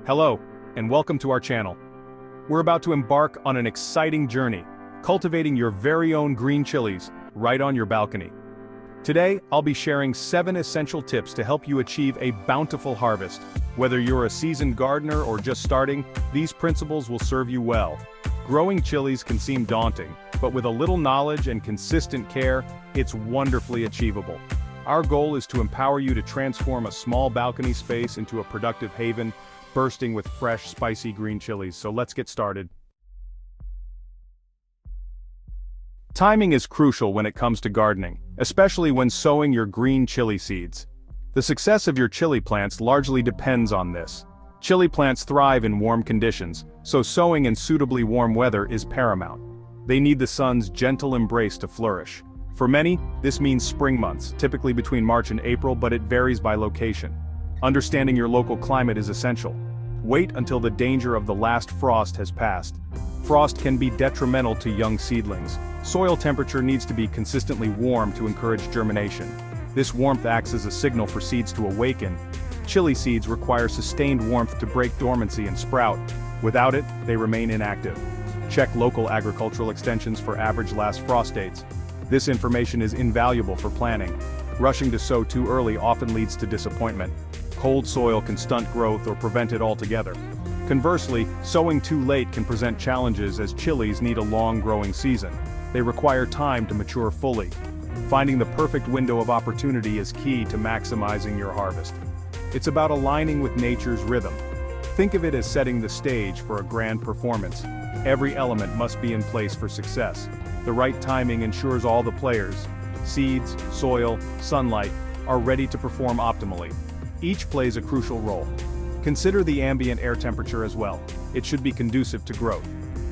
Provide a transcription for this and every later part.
Hello, and welcome to our channel. We're about to embark on an exciting journey, cultivating your very own green chilies right on your balcony. Today, I'll be sharing 7 essential tips to help you achieve a bountiful harvest. Whether you're a seasoned gardener or just starting, these principles will serve you well. Growing chilies can seem daunting, but with a little knowledge and consistent care, it's wonderfully achievable. Our goal is to empower you to transform a small balcony space into a productive haven, bursting with fresh, spicy green chilies. So let's get started. Timing is crucial when it comes to gardening, especially when sowing your green chili seeds. The success of your chili plants largely depends on this. Chili plants thrive in warm conditions, so sowing in suitably warm weather is paramount. They need the sun's gentle embrace to flourish. For many, this means spring months, typically between March and April, but it varies by location. Understanding your local climate is essential. Wait until the danger of the last frost has passed. Frost can be detrimental to young seedlings. Soil temperature needs to be consistently warm to encourage germination. This warmth acts as a signal for seeds to awaken. Chili seeds require sustained warmth to break dormancy and sprout. Without it, they remain inactive. Check local agricultural extensions for average last frost dates. This information is invaluable for planning. Rushing to sow too early often leads to disappointment. Cold soil can stunt growth or prevent it altogether. Conversely, sowing too late can present challenges as chilies need a long growing season. They require time to mature fully. Finding the perfect window of opportunity is key to maximizing your harvest. It's about aligning with nature's rhythm. Think of it as setting the stage for a grand performance. Every element must be in place for success. The right timing ensures all the players, seeds, soil, sunlight, are ready to perform optimally. Each plays a crucial role. Consider the ambient air temperature as well. It should be conducive to growth.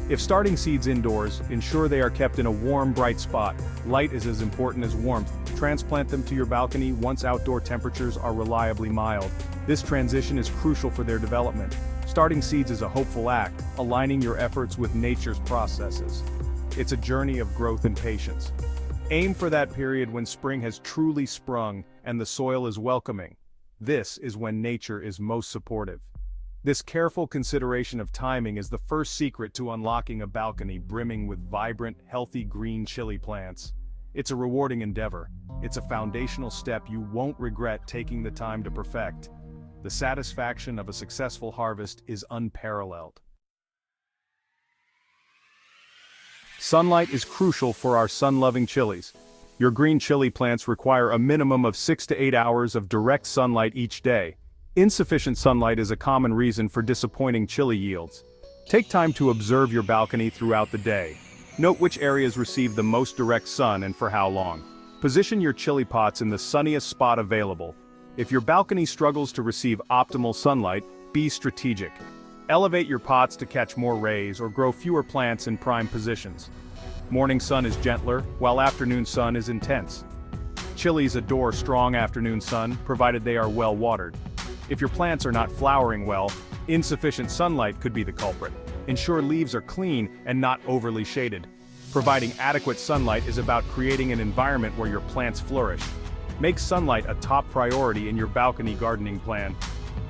If starting seeds indoors, ensure they are kept in a warm, bright spot. Light is as important as warmth. Transplant them to your balcony once outdoor temperatures are reliably mild. This transition is crucial for their development. Starting seeds is a hopeful act, aligning your efforts with nature's processes. It's a journey of growth and patience. Aim for that period when spring has truly sprung and the soil is welcoming. This is when nature is most supportive. This careful consideration of timing is the first secret to unlocking a balcony brimming with vibrant, healthy green chili plants. It's a rewarding endeavor. It's a foundational step you won't regret taking the time to perfect. The satisfaction of a successful harvest is unparalleled. Sunlight is crucial for our sun-loving chilies. Your green chili plants require a minimum of 6 to 8 hours of direct sunlight each day. Insufficient sunlight is a common reason for disappointing chili yields. Take time to observe your balcony throughout the day. Note which areas receive the most direct sun and for how long. Position your chili pots in the sunniest spot available. If your balcony struggles to receive optimal sunlight, be strategic. Elevate your pots to catch more rays or grow fewer plants in prime positions. Morning sun is gentler, while afternoon sun is intense. Chilies adore strong afternoon sun, provided they are well watered. If your plants are not flowering well, insufficient sunlight could be the culprit. Ensure leaves are clean and not overly shaded. Providing adequate sunlight is about creating an environment where your plants flourish. Make sunlight a top priority in your balcony gardening plan.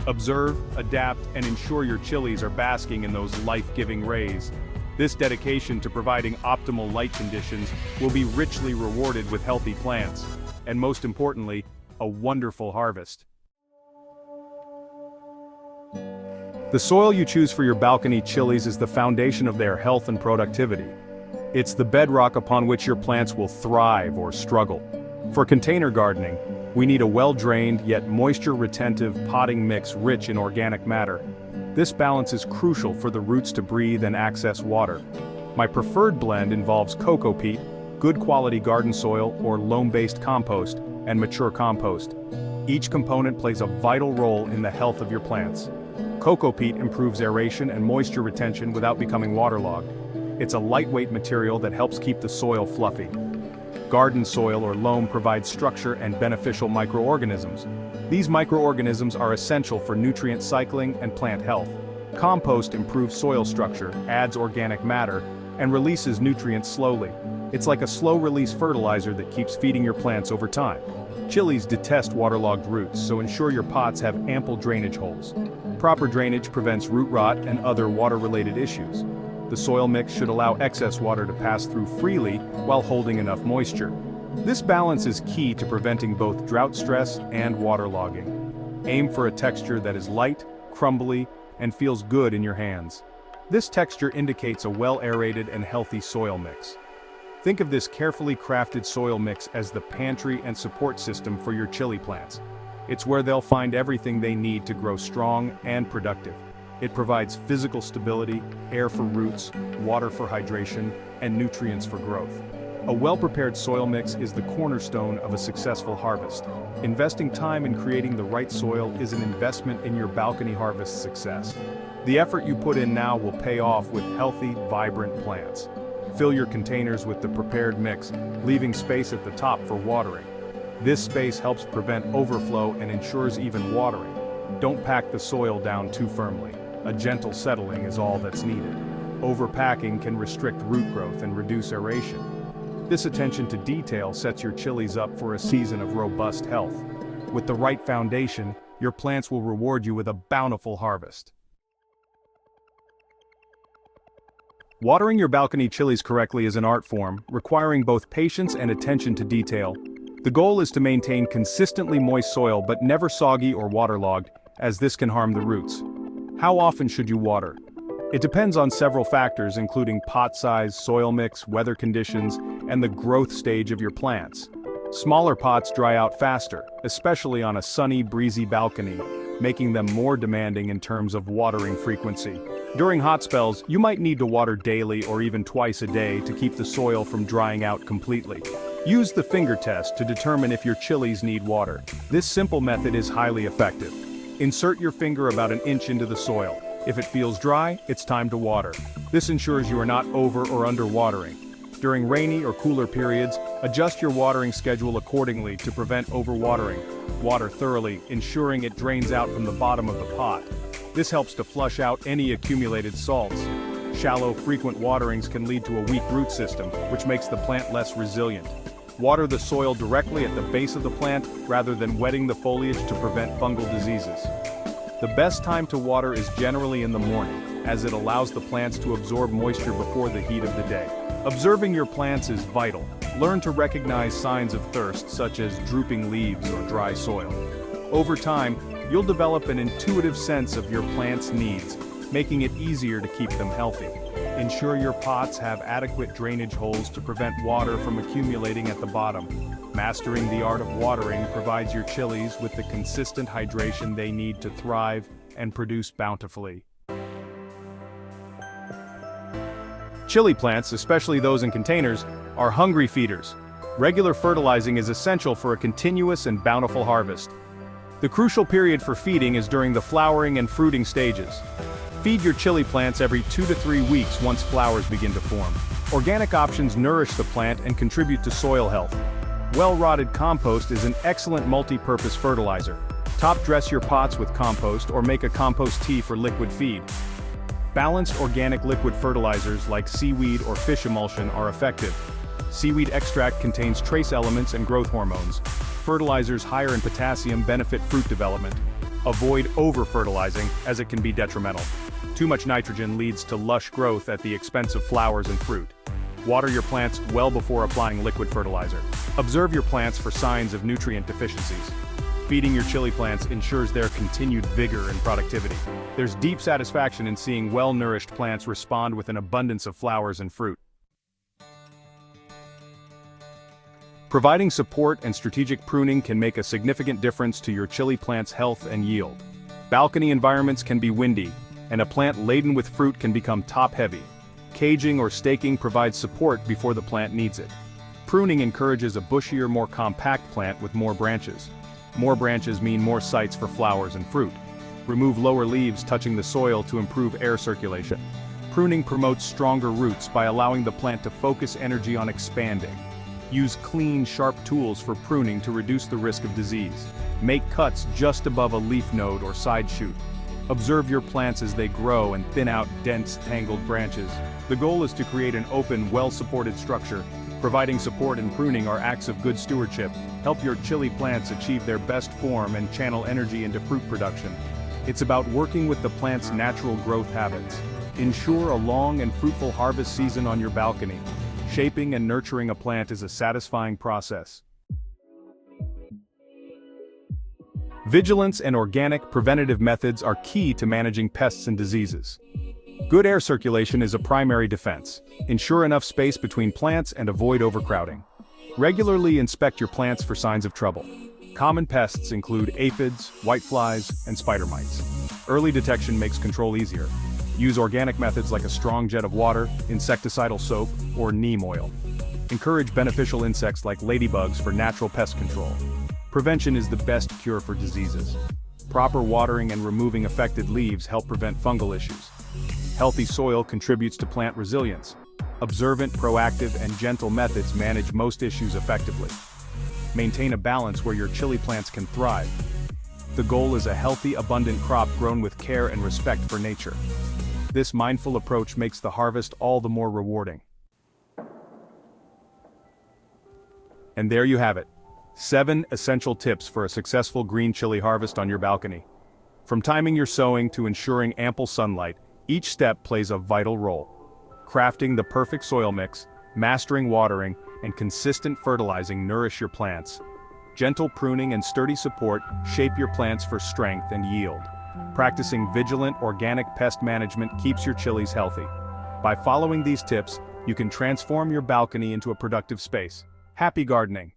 Observe, adapt, and ensure your chilies are basking in those life-giving rays. This dedication to providing optimal light conditions will be richly rewarded with healthy plants, and most importantly, a wonderful harvest. The soil you choose for your balcony chilies is the foundation of their health and productivity. It's the bedrock upon which your plants will thrive or struggle. For container gardening, we need a well-drained yet moisture-retentive potting mix rich in organic matter. This balance is crucial for the roots to breathe and access water. My preferred blend involves cocoa peat, good quality garden soil or loam-based compost, and mature compost. Each component plays a vital role in the health of your plants. Cocoa peat improves aeration and moisture retention without becoming waterlogged. It's a lightweight material that helps keep the soil fluffy. Garden soil or loam provides structure and beneficial microorganisms. These microorganisms are essential for nutrient cycling and plant health. Compost improves soil structure, adds organic matter, and releases nutrients slowly. It's like a slow-release fertilizer that keeps feeding your plants over time. Chilies detest waterlogged roots, so ensure your pots have ample drainage holes. Proper drainage prevents root rot and other water-related issues. The soil mix should allow excess water to pass through freely while holding enough moisture. This balance is key to preventing both drought stress and waterlogging. Aim for a texture that is light, crumbly, and feels good in your hands. This texture indicates a well-aerated and healthy soil mix. Think of this carefully crafted soil mix as the pantry and support system for your chili plants. It's where they'll find everything they need to grow strong and productive. It provides physical stability, air for roots, water for hydration, and nutrients for growth. A well-prepared soil mix is the cornerstone of a successful harvest. Investing time in creating the right soil is an investment in your balcony harvest success. The effort you put in now will pay off with healthy, vibrant plants. Fill your containers with the prepared mix, leaving space at the top for watering. This space helps prevent overflow and ensures even watering. Don't pack the soil down too firmly. A gentle settling is all that's needed. Overpacking can restrict root growth and reduce aeration. This attention to detail sets your chilies up for a season of robust health. With the right foundation, your plants will reward you with a bountiful harvest. Watering your balcony chilies correctly is an art form, requiring both patience and attention to detail. The goal is to maintain consistently moist soil but never soggy or waterlogged, as this can harm the roots. How often should you water? It depends on several factors including pot size, soil mix, weather conditions, and the growth stage of your plants. Smaller pots dry out faster, especially on a sunny, breezy balcony, making them more demanding in terms of watering frequency. During hot spells, you might need to water daily or even twice a day to keep the soil from drying out completely. Use the finger test to determine if your chilies need water. This simple method is highly effective. Insert your finger about an inch into the soil. If it feels dry, it's time to water. This ensures you are not over or under watering. During rainy or cooler periods, adjust your watering schedule accordingly to prevent overwatering. Water thoroughly, ensuring it drains out from the bottom of the pot. This helps to flush out any accumulated salts. Shallow, frequent waterings can lead to a weak root system, which makes the plant less resilient. Water the soil directly at the base of the plant rather than wetting the foliage to prevent fungal diseases. The best time to water is generally in the morning, as it allows the plants to absorb moisture before the heat of the day. Observing your plants is vital. Learn to recognize signs of thirst, such as drooping leaves or dry soil. Over time, you'll develop an intuitive sense of your plant's needs, making it easier to keep them healthy. Ensure your pots have adequate drainage holes to prevent water from accumulating at the bottom. Mastering the art of watering provides your chilies with the consistent hydration they need to thrive and produce bountifully. Chili plants, especially those in containers, are hungry feeders. Regular fertilizing is essential for a continuous and bountiful harvest. The crucial period for feeding is during the flowering and fruiting stages. Feed your chili plants every 2 to 3 weeks once flowers begin to form. Organic options nourish the plant and contribute to soil health. Well-rotted compost is an excellent multi-purpose fertilizer. Top-dress your pots with compost or make a compost tea for liquid feed. Balanced organic liquid fertilizers like seaweed or fish emulsion are effective. Seaweed extract contains trace elements and growth hormones. Fertilizers higher in potassium benefit fruit development. Avoid over-fertilizing, as it can be detrimental. Too much nitrogen leads to lush growth at the expense of flowers and fruit. Water your plants well before applying liquid fertilizer. Observe your plants for signs of nutrient deficiencies. Feeding your chili plants ensures their continued vigor and productivity. There's deep satisfaction in seeing well-nourished plants respond with an abundance of flowers and fruit. Providing support and strategic pruning can make a significant difference to your chili plant's health and yield. Balcony environments can be windy, and a plant laden with fruit can become top-heavy. Caging or staking provides support before the plant needs it. Pruning encourages a bushier, more compact plant with more branches. More branches mean more sites for flowers and fruit. Remove lower leaves touching the soil to improve air circulation. Pruning promotes stronger roots by allowing the plant to focus energy on expanding. Use clean, sharp tools for pruning to reduce the risk of disease. Make cuts just above a leaf node or side shoot. Observe your plants as they grow and thin out dense, tangled branches. The goal is to create an open, well-supported structure, Providing support and pruning are acts of good stewardship. Help your chili plants achieve their best form and channel energy into fruit production. It's about working with the plant's natural growth habits. Ensure a long and fruitful harvest season on your balcony. Shaping and nurturing a plant is a satisfying process. Vigilance and organic preventative methods are key to managing pests and diseases. Good air circulation is a primary defense. Ensure enough space between plants and avoid overcrowding. Regularly inspect your plants for signs of trouble. Common pests include aphids, whiteflies, and spider mites. Early detection makes control easier. Use organic methods like a strong jet of water, insecticidal soap, or neem oil. Encourage beneficial insects like ladybugs for natural pest control. Prevention is the best cure for diseases. Proper watering and removing affected leaves help prevent fungal issues. Healthy soil contributes to plant resilience. Observant, proactive, and gentle methods manage most issues effectively. Maintain a balance where your chili plants can thrive. The goal is a healthy, abundant crop grown with care and respect for nature. This mindful approach makes the harvest all the more rewarding. And there you have it. 7 essential tips for a successful green chili harvest on your balcony. From timing your sowing to ensuring ample sunlight, each step plays a vital role. Crafting the perfect soil mix, mastering watering, and consistent fertilizing nourish your plants. Gentle pruning and sturdy support shape your plants for strength and yield. Practicing vigilant organic pest management keeps your chilies healthy. By following these tips, you can transform your balcony into a productive space. Happy gardening!